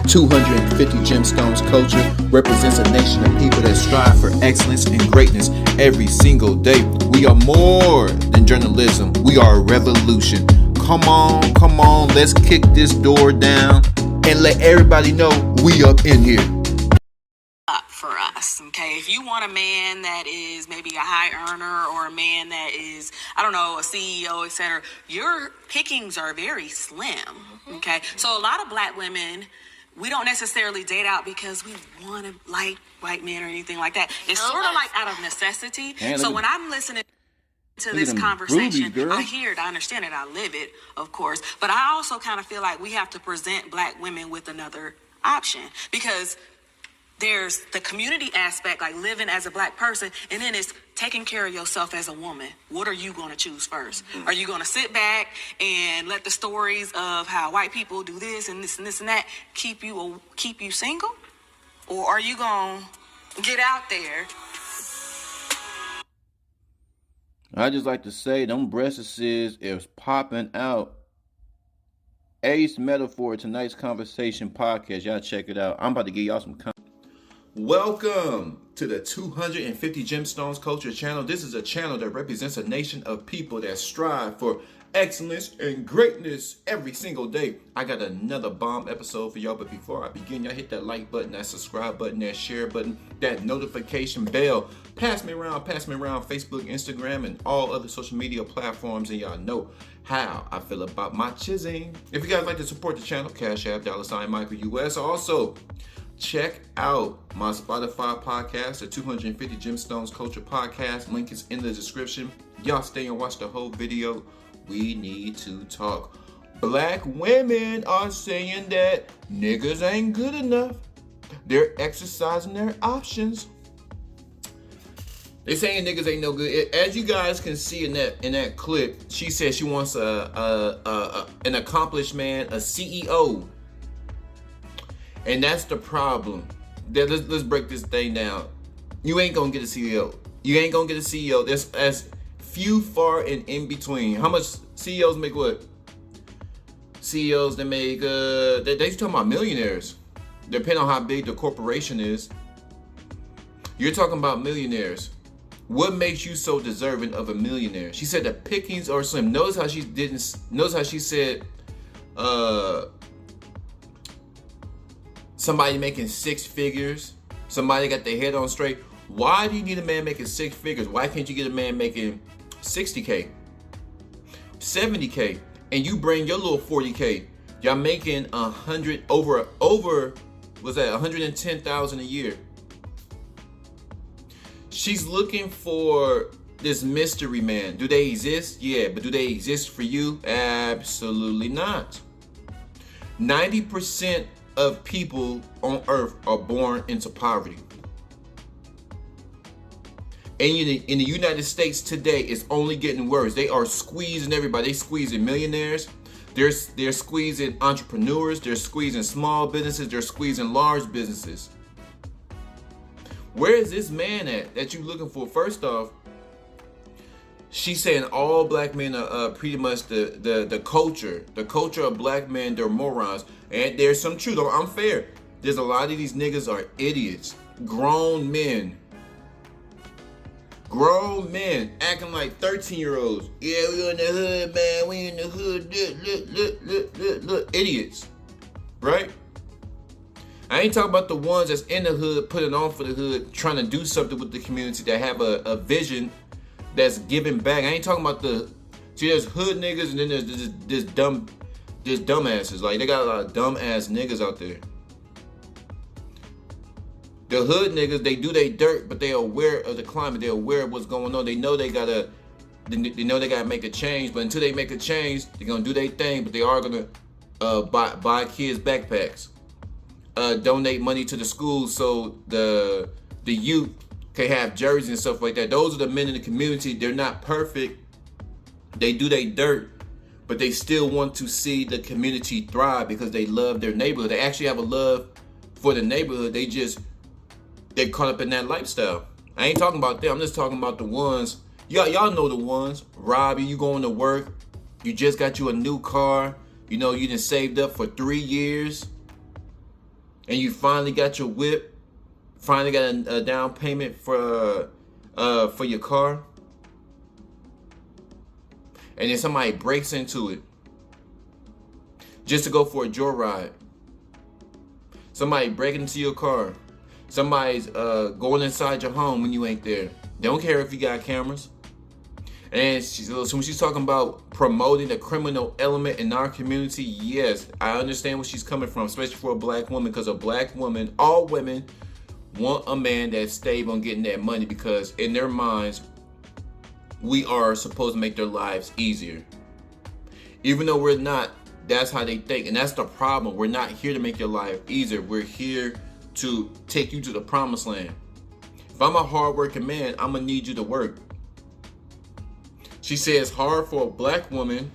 250 Gemstones culture represents a nation of people that strive for excellence and greatness every single day. We are more than journalism. We are a revolution. Come on, let's kick this door down and let everybody know we up in here. For us, okay? If you want a man that is maybe a high earner or a man that is, I don't know, a CEO, etc., your pickings are very slim, okay? So a lot of black women, we don't necessarily date out because we want to like white men or anything like that. It's sort of like out of necessity. So when I'm listening to this conversation, I hear it, I understand it, I live it, of course. But I also kind of feel like we have to present black women with another option, because there's the community aspect, like living as a black person, and then it's taking care of yourself as a woman. What are you going to choose first? Are you going to sit back and let the stories of how white people do this and this and this and that keep you single? Or are you going to get out there? I just like to say, them breasts is popping out. Ace Metaphor, tonight's conversation podcast. Y'all check it out. I'm about to give y'all some content. Welcome to the 250 Gemstones Culture channel. This is a channel that represents a nation of people that strive for excellence and greatness every single day. I got another bomb episode for y'all, but before I begin, y'all hit that like button, that subscribe button, that share button, that notification bell. Pass me around Facebook, Instagram, and all other social media platforms, and y'all know how I feel about my chiseling. If you guys like to support the channel, Cash App, $Michael US. Also, check out my Spotify podcast, the 250 Gemstones Culture podcast. Link is in the description. Y'all stay and watch the whole video. We need to talk. Black women are saying that niggas ain't good enough. They're exercising their options. They saying niggas ain't no good. As you guys can see in that clip, she said she wants an accomplished man, a CEO. And that's the problem. Let's break this thing down. You ain't gonna get a CEO. You ain't gonna get a CEO. There's as few, far, and in between. How much CEOs make what? CEOs that make they talking about millionaires. Depending on how big the corporation is. You're talking about millionaires. What makes you so deserving of a millionaire? She said the pickings are slim. Notice how she said somebody making six figures, somebody got their head on straight. Why do you need a man making six figures? Why can't you get a man making 60K, 70K, and you bring your little 40K? Y'all making over was that 110,000 a year? She's looking for this mystery man. Do they exist? Yeah, but do they exist for you? Absolutely not. 90% of people on earth are born into poverty. And in the United States today, it's only getting worse. They are squeezing everybody. They squeezing millionaires. They're squeezing entrepreneurs. They're squeezing small businesses. They're squeezing large businesses. Where is this man at that you looking for? First off, she's saying all black men are pretty much the culture. The culture of black men, they're morons. And there's some truth. I'm fair. There's a lot of these niggas are idiots. Grown men acting like 13-year-olds. Yeah, we in the hood, man. We in the hood. Look. Idiots. Right? I ain't talking about the ones that's in the hood, putting on for the hood, trying to do something with the community, that have a vision that's giving back. I ain't talking about there's hood niggas, and then there's this dumbasses. Like, they got a lot of dumb ass niggas out there. The hood niggas, they do their dirt, but they are aware of the climate. They're aware of what's going on. They know they gotta make a change. But until they make a change, they're gonna do their thing. But they are gonna buy kids backpacks, donate money to the schools so the youth can have jerseys and stuff like that. Those are the men in the community. They're not perfect. They do their dirt, but they still want to see the community thrive because they love their neighborhood. They actually have a love for the neighborhood. They're caught up in that lifestyle. I ain't talking about them. I'm just talking about the ones. Y'all know the ones. Robbie, you going to work. You just got you a new car. You know, you done saved up for 3 years. and you finally got your whip, finally got a down payment for your car, and then somebody breaks into it just to go for a joyride. Somebody breaking into your car. Somebody's going inside your home when you ain't there. They don't care if you got cameras. And so when she's talking about promoting the criminal element in our community, yes, I understand where she's coming from, especially for a black woman, because a black woman, all women want a man that's stable on getting that money, because in their minds, we are supposed to make their lives easier. Even though we're not, that's how they think. And that's the problem. We're not here to make your life easier. We're here to take you to the promised land. If I'm a hardworking man, I'm going to need you to work. She says hard for a black woman,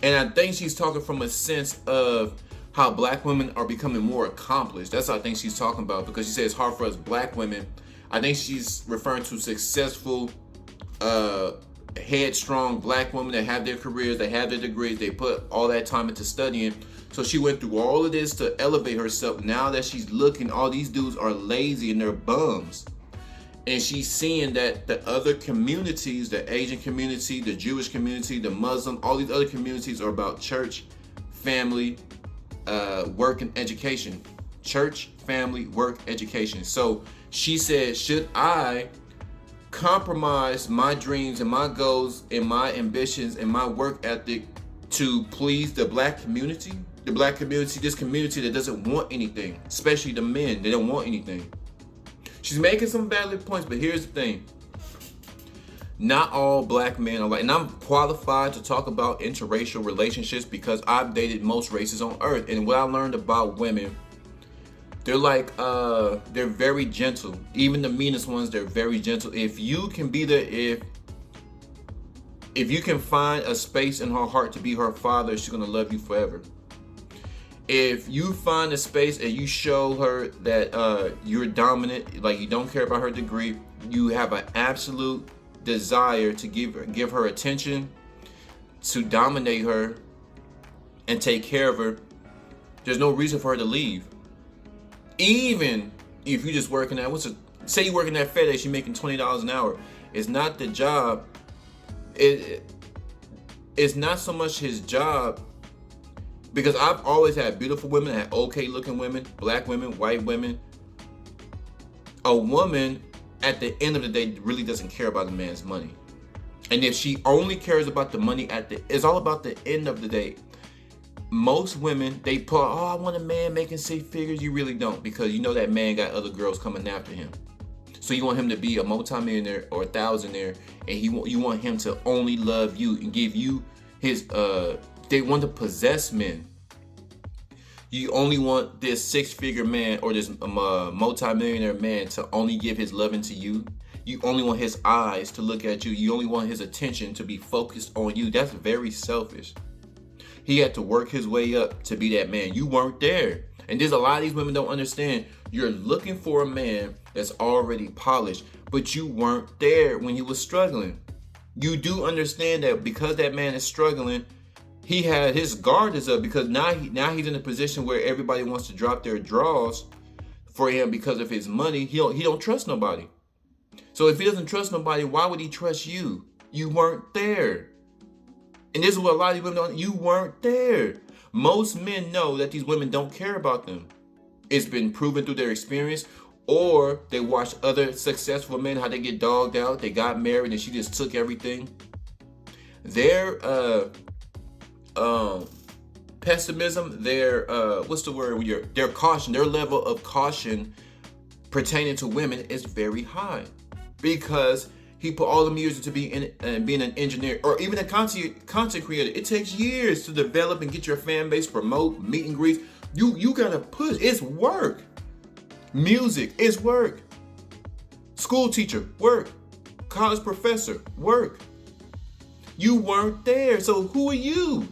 and I think she's talking from a sense of how black women are becoming more accomplished. That's what I think she's talking about, because she says hard for us black women. I think she's referring to successful, headstrong black women that have their careers, they have their degrees, they put all that time into studying. So she went through all of this to elevate herself. Now that she's looking, all these dudes are lazy and they're bums. And she's seeing that the other communities, the Asian community, the Jewish community, the Muslim, all these other communities are about church, family, work, and education. Church, family, work, education. So she said, should I compromise my dreams and my goals and my ambitions and my work ethic to please the black community? The black community, this community that doesn't want anything, especially the men, they don't want anything. She's making some valid points, but here's the thing. Not all black men are like, and I'm qualified to talk about interracial relationships because I've dated most races on earth. And what I learned about women, they're like, they're very gentle. Even the meanest ones, they're very gentle. If you can be there, if you can find a space in her heart to be her father, she's gonna love you forever. If you find a space and you show her that you're dominant, like you don't care about her degree, you have an absolute desire to give her attention, to dominate her and take care of her, there's no reason for her to leave. Even if you're just working at, say you're working at FedEx, you're making $20 an hour. It's not the job. It's not so much his job. Because I've always had beautiful women, I had okay looking women, black women, white women. A woman at the end of the day really doesn't care about a man's money. And if she only cares about the money it's all about the end of the day. Most women, they put, oh, I want a man making 6 figures. You really don't, because you know that man got other girls coming after him. So you want him to be a multimillionaire or a thousandaire, and you want him to only love you and give you his they want to possess men. You only want this 6-figure man or this multi-millionaire man to only give his loving to you. You only want his eyes to look at you. You only want his attention to be focused on you. That's very selfish. He had to work his way up to be that man. You weren't there. And there's a lot of these women don't understand. You're looking for a man that's already polished, but you weren't there when he was struggling. You do understand that because that man is struggling, he had his guard is up, because now he's in a position where everybody wants to drop their draws for him because of his money. He don't trust nobody. So if he doesn't trust nobody, why would he trust you? You weren't there. And this is what a lot of these women don't. You weren't there. Most men know that these women don't care about them. It's been proven through their experience, or they watch other successful men, how they get dogged out. They got married and she just took everything. Their pessimism, their their caution, their level of caution pertaining to women is very high, because he put all them years into being an engineer or even a content creator. It takes years to develop and get your fan base, promote, meet and greets. You gotta push. It's work. Music is work. School teacher, work. College professor, work. You weren't there, so who are you?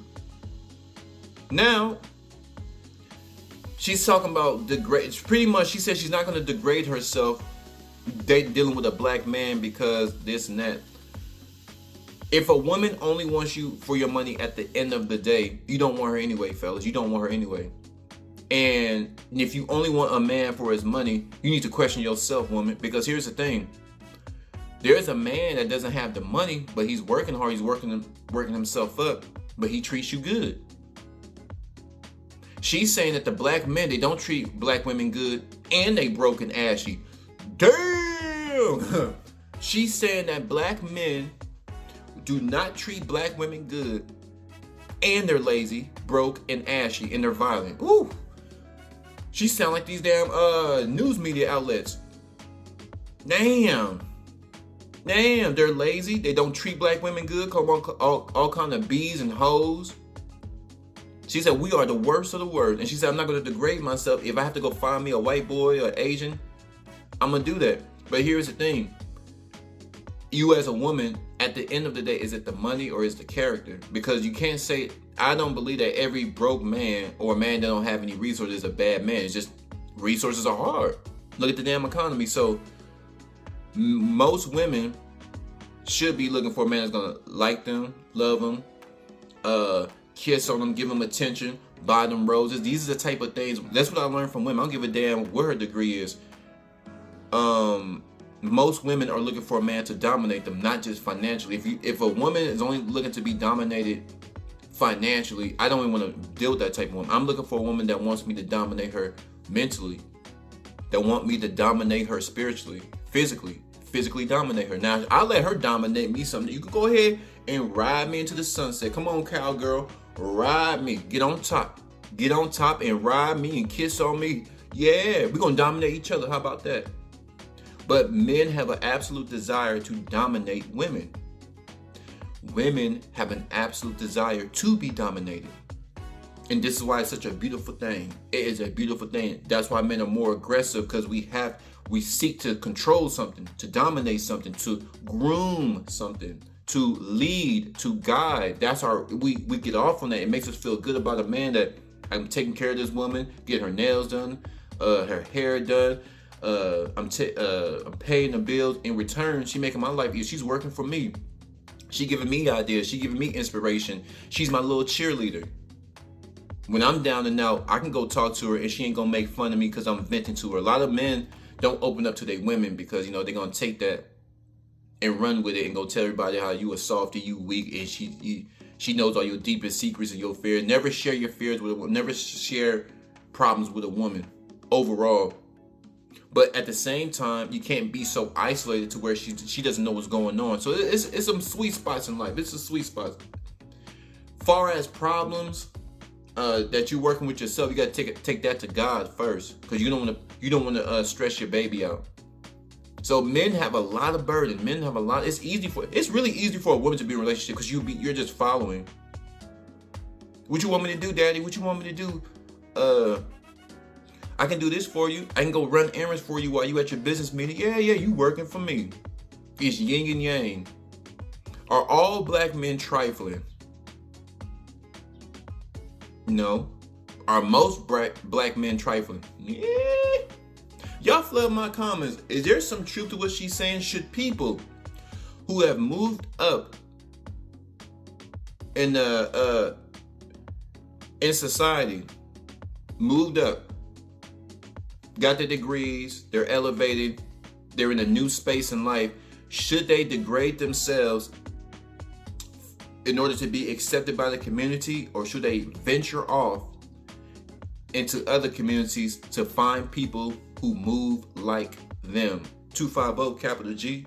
Now, she's talking about degrade. Pretty much, she says she's not going to degrade herself dealing with a black man because this and that. If a woman only wants you for your money at the end of the day, you don't want her anyway, fellas. You don't want her anyway. And if you only want a man for his money, you need to question yourself, woman. Because here's the thing. There's a man that doesn't have the money, but he's working hard. He's working himself up, but he treats you good. She's saying that the black men, they don't treat black women good, and they broke and ashy. Damn! She's saying that black men do not treat black women good, and they're lazy, broke, and ashy, and they're violent. Ooh! She sound like these damn news media outlets. Damn, they're lazy. They don't treat black women good. Call them all kind of bees and hoes. She said, we are the worst of the worst. And she said, I'm not going to degrade myself. If I have to go find me a white boy or Asian, I'm going to do that. But here's the thing. You as a woman, at the end of the day, is it the money or is it the character? Because you can't say, I don't believe that every broke man or a man that don't have any resources is a bad man. It's just resources are hard. Look at the damn economy. So most women should be looking for a man that's going to like them, love them, kiss on them, give them attention, buy them roses. These are the type of things. That's what I learned from women. I don't give a damn what her degree is. Most women are looking for a man to dominate them, not just financially. If a woman is only looking to be dominated financially, I don't even want to deal with that type of woman. I'm looking for a woman that wants me to dominate her mentally, that want me to dominate her spiritually, physically dominate her. Now, I'll let her dominate me someday. You can go ahead and ride me into the sunset. Come on, cowgirl, ride me. Get on top and ride me and kiss on me. Yeah, we're going to dominate each other. How about that? But men have an absolute desire to dominate women. Women have an absolute desire to be dominated. And this is why it's such a beautiful thing. It is a beautiful thing. That's why men are more aggressive, because we seek to control something, to dominate something, to groom something, to lead, to guide. That's we get off on that. It makes us feel good about a man that I'm taking care of this woman, get her nails done, her hair done. I'm paying the bills. In return, she making my life easier. She's working for me. She giving me ideas. She giving me inspiration. She's my little cheerleader. When I'm down and out, I can go talk to her and she ain't gonna make fun of me because I'm venting to her. A lot of men don't open up to their women because, they're gonna take that and run with it and go tell everybody how you a softy, you weak, and she knows all your deepest secrets and your fears. Never share your fears with a woman. Never share problems with a woman overall. But at the same time, you can't be so isolated to where she doesn't know what's going on. So it's some sweet spots in life. It's a sweet spot. Far as problems that you're working with yourself, you got to take that to God first, because you don't want to stress your baby out. So men have a lot of burden. Men have a lot. It's really easy for a woman to be in a relationship because you're just following. What you want me to do, Daddy? What you want me to do? I can do this for you. I can go run errands for you while you at your business meeting. Yeah, you working for me. It's yin and yang. Are all black men trifling? No. Are most black men trifling? Yeah. Y'all flood my comments. Is there some truth to what she's saying? Should people who have moved up in society, moved up, got their degrees, they're elevated, they're in a new space in life, should they degrade themselves in order to be accepted by the community, or should they venture off into other communities to find people who move like them? 250 capital G